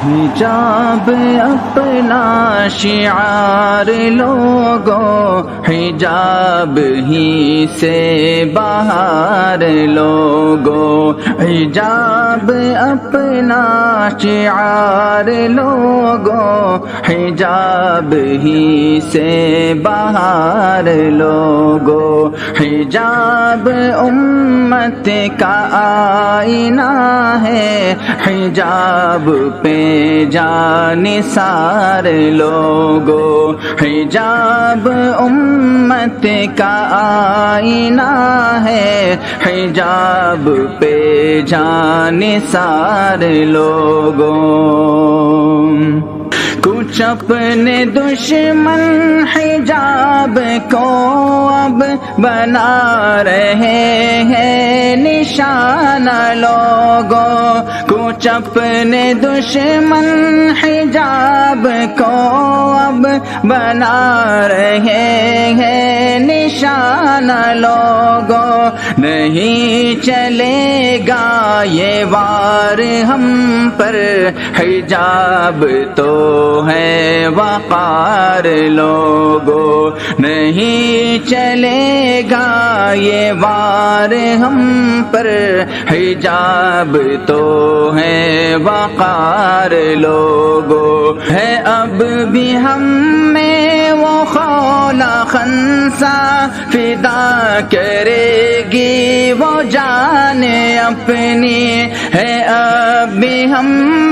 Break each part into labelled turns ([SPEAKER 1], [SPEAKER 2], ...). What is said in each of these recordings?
[SPEAKER 1] حجاب اپنا شعار لوگو، حجاب ہی سے باہر لوگو، حجاب اپنا شعار لوگو، حجاب ہی سے باہر لوگو، حجاب امت کا آئینہ ہے، حجاب پہ جان سار لوگو، حجاب امت کا آئینہ ہے، حجاب پہ جان سار لوگو۔ کچھ اپنے دشمن حجاب کو اب بنا رہے ہیں نشانہ لوگو، کچھ اپنے دشمن حجاب کو اب بنا رہے ہیں نشانہ لوگو، نہیں چلے گا یہ وار ہم پر، حجاب تو ہے وقار لوگو، نہیں چلے گا یہ وار ہم پر، حجاب تو ہے وقار لوگو، ہے اب بھی ہم میں وہ خولا خنسا، فدا کرے گی وہ جان اپنی، ہے اب بھی ہم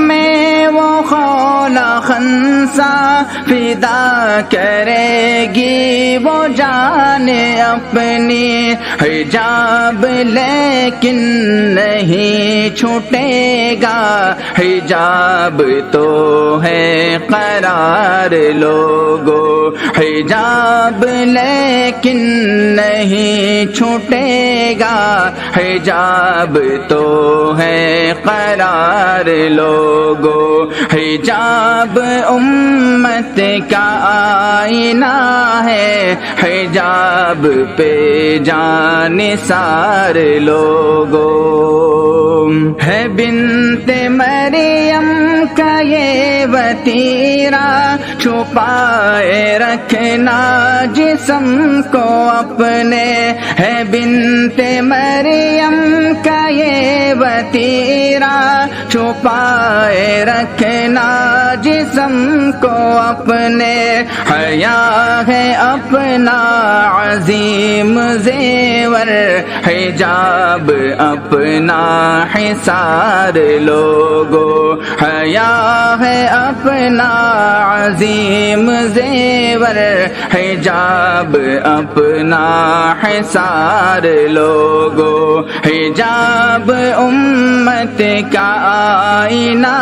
[SPEAKER 1] میں وہ خولا خنسا، فدا کرے گی وہ جان اپنی، حجاب لیکن نہیں چھوٹے گا، حجاب تو ہے قرار لوگو، حجاب لیکن نہیں چھوٹے گا، حجاب تو ہے قرار لوگو، حجاب امت کا آئینہ ہے، حجاب پہ جان سار لوگو، ہے بنت مریم کا یہ وتیرہ، چھپائے رکھنا جسم کو اپنے، ہے بنت مریم کا یہ وتیرہ، چھپائے رکھنا جسم کو اپنے، حیا ہے اپنا عظیم زیور، حجاب اپنا حصار لوگو، حیا ہے اپنا عظیم زیور، حجاب اپنا حصار لوگو، حجاب امت کا آئینہ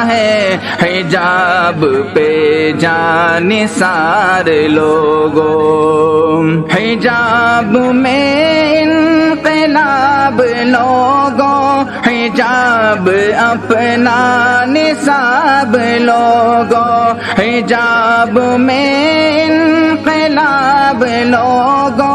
[SPEAKER 1] ہے، حجاب پہ جان سار لوگو، حجاب میں انقلاب لوگو، حجاب اپنا نصاب لوگو، حجاب میں انقلاب لوگو،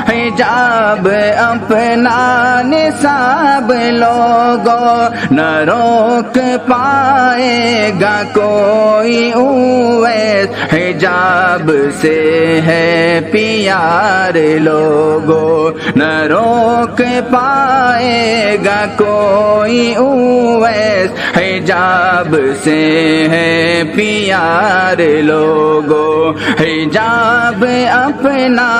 [SPEAKER 1] حجاب اپنا نصاب لوگو، نہ روک پائے گا کوئی اویس، حجاب سے ہے پیار لوگو، نہ روک پائے گا کوئی اویس، حجاب سے ہے پیار لوگو، حجاب اپنا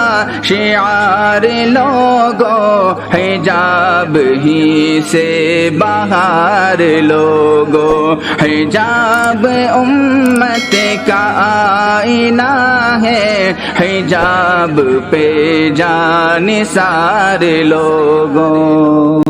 [SPEAKER 1] شعار لوگو، حجاب ہی سے باہر لوگو، حجاب امت کا آئینہ ہے، حجاب پہ جان سار لوگو۔